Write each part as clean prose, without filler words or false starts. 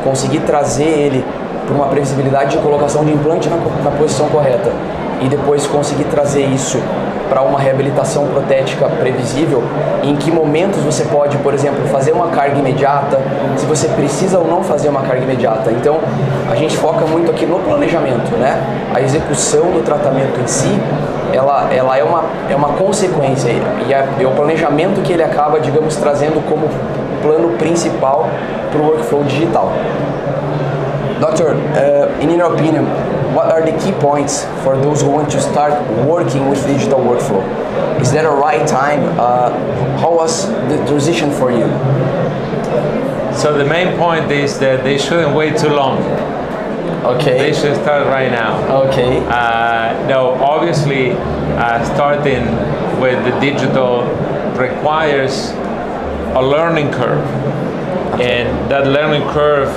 conseguir trazer ele para uma previsibilidade de colocação de implante na posição correta e depois conseguir trazer isso para uma reabilitação protética previsível, em que momentos você pode, por exemplo, fazer uma carga imediata, se você precisa ou não fazer uma carga imediata. Então, a gente foca muito aqui no planejamento, né? A execução do tratamento em si, ela é uma consequência e é o planejamento que ele acaba, digamos, trazendo como plano principal para o workflow digital. Doctor, in your opinion, what are the key points for those who want to start working with digital workflow? Is that a right time? How was the transition for you? So the main point is that they shouldn't wait too long. Okay. They should start right now. Okay. No, obviously, starting with the digital requires a learning curve, and that learning curve,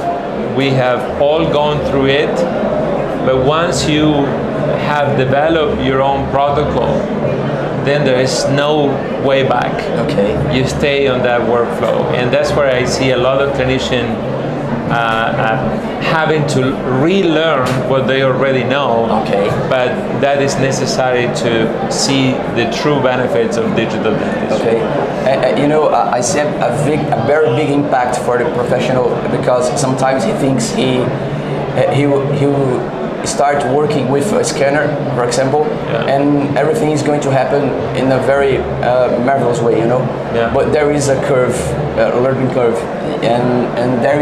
we have all gone through it, but once you have developed your own protocol, then there is no way back. Okay. You stay on that workflow, and that's where I see a lot of clinicians having to relearn what they already know. Okay. But that is necessary to see the true benefits of digital dentistry. Okay. I see a very big impact for the professional, because sometimes he thinks he will start working with a scanner, for example, and everything is going to happen in a very marvelous way, Yeah. But there is a curve, a learning curve, and there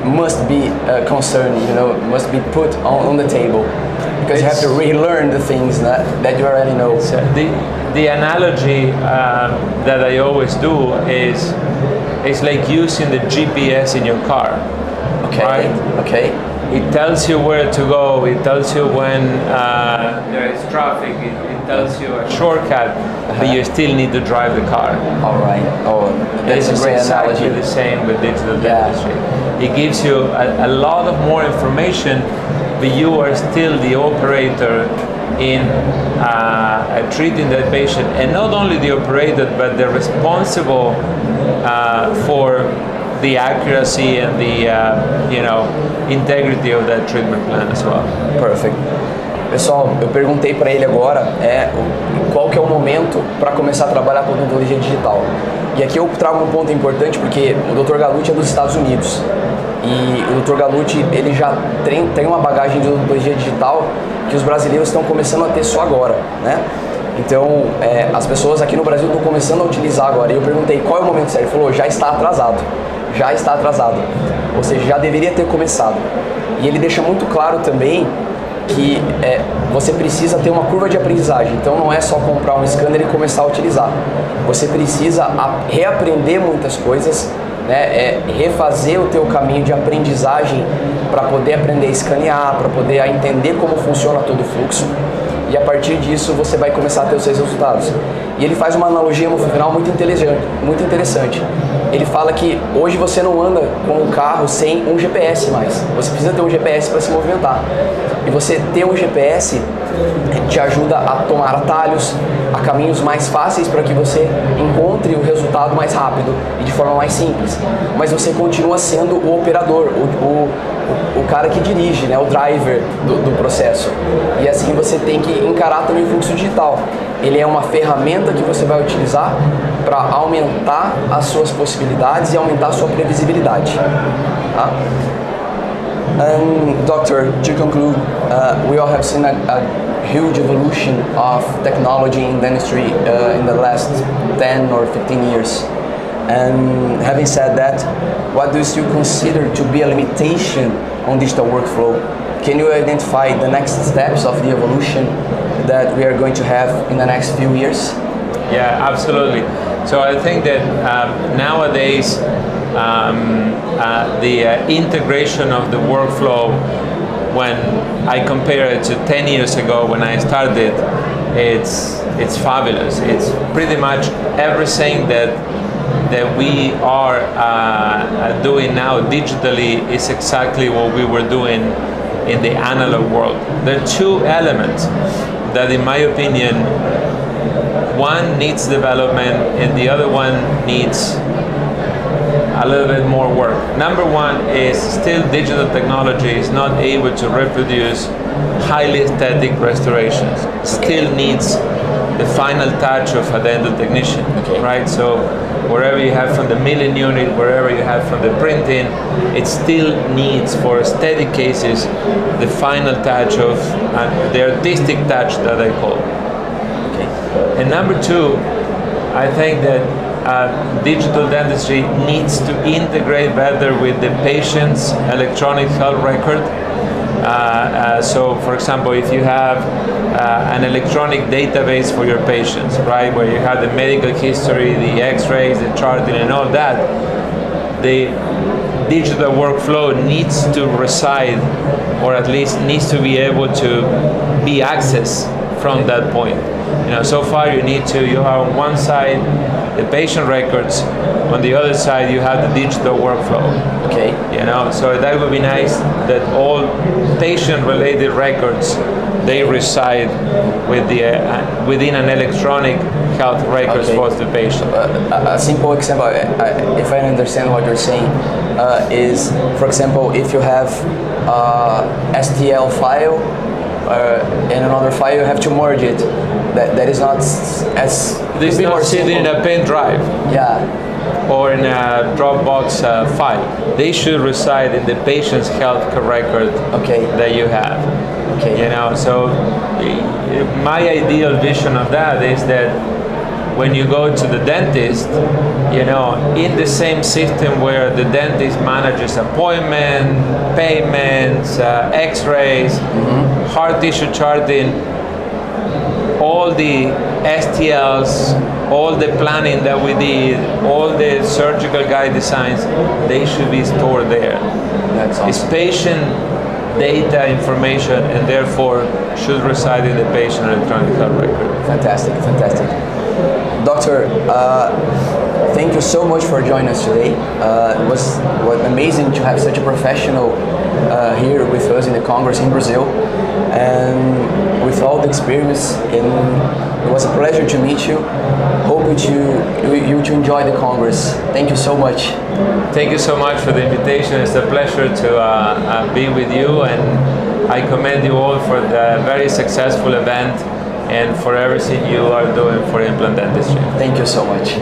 must be a concern, must be put on the table, because you have to relearn the things that you already know. So the analogy that I always do is it's like using the GPS in your car. Okay. Right? Okay. It tells you where to go. It tells you when there is traffic. It tells you a shortcut, but you still need to drive the car. All right. Oh, that's a great exactly analogy. the same with digital dentistry. It gives you a lot of more information, but you are still the operator in treating that patient, and not only the operator, but the responsible for the accuracy and the integrity of that treatment plan as well. Perfect. Pessoal, eu perguntei para ele agora qual que é o momento para começar a trabalhar com odontologia digital. E aqui eu trago um ponto importante, porque o Dr. Galluci é dos Estados Unidos. E o Dr. Galluci, ele já tem uma bagagem de odontologia digital que os brasileiros estão começando a ter só agora, né? Então, as pessoas aqui no Brasil estão começando a utilizar agora. E eu perguntei qual é o momento certo. Ele falou, já está atrasado. Já está atrasado. Ou seja, já deveria ter começado. E ele deixa muito claro também que você precisa ter uma curva de aprendizagem. Então não é só comprar um scanner e começar a utilizar. Você precisa reaprender muitas coisas, né? Refazer o teu caminho de aprendizagem para poder aprender a escanear, para poder entender como funciona todo o fluxo. E a partir disso você vai começar a ter os seus resultados. E ele faz uma analogia no final muito interessante. Ele fala que hoje você não anda com um carro sem um GPS mais. Você precisa ter um GPS para se movimentar. E você ter um GPS te ajuda a tomar atalhos, a caminhos mais fáceis para que você encontre o resultado mais rápido e de forma mais simples. Mas você continua sendo o operador, o cara que dirige, né, o driver do processo. E assim você tem que encarar também o fluxo digital. Ele é uma ferramenta que você vai utilizar para aumentar as suas possibilidades e aumentar a sua previsibilidade. Tá? Doctor, to conclude, we all have seen a huge evolution of technology in dentistry in the last 10 or 15 years. And having said that, what do you still consider to be a limitation on digital workflow? Can you identify the next steps of the evolution that we are going to have in the next few years? Yeah, absolutely. So I think that nowadays the integration of the workflow, when I compare it to 10 years ago when I started, it's fabulous. It's pretty much everything that we are doing now digitally is exactly what we were doing in the analog world. There are two elements that, in my opinion, one needs development and the other one needs a little bit more work. Number one is still digital technology is not able to reproduce highly aesthetic restorations. Still needs the final touch of a dental technician, right? So wherever you have from the milling unit, wherever you have from the printing, it still needs, for aesthetic cases, the final touch of the artistic touch that I call. And number two, I think that digital dentistry needs to integrate better with the patient's electronic health record. So, for example, if you have an electronic database for your patients, right, where you have the medical history, the x-rays, the charting, and all that, the digital workflow needs to reside, or at least needs to be able to be accessed from that point. You know, so far you have on one side the patient records, on the other side you have the digital workflow. Okay. You know, so that would be nice that all patient-related records, they reside with the within an electronic health records for the patient. A simple example, if I understand what you're saying, is, for example, if you have STL file and another file, you have to merge it. That is not as... This is not sitting in a pen drive. Yeah. Or in a Dropbox file. They should reside in the patient's health record that you have. Okay. You know, so my ideal vision of that is that when you go to the dentist, you know, in the same system where the dentist manages appointment, payments, x-rays, hard tissue charting, all the STLs, all the planning that we did, all the surgical guide designs, they should be stored there. That's awesome. It's patient data information, and therefore should reside in the patient electronic health record. Fantastic, fantastic. Doctor, thank you so much for joining us today. It was amazing to have such a professional here with us in the Congress in Brazil, and with all the experience, and it was a pleasure to meet you. Hope you to enjoy the Congress. Thank you so much. Thank you so much for the invitation. It's a pleasure to be with you, and I commend you all for the very successful event and for everything you are doing for implant dentistry. Thank you so much.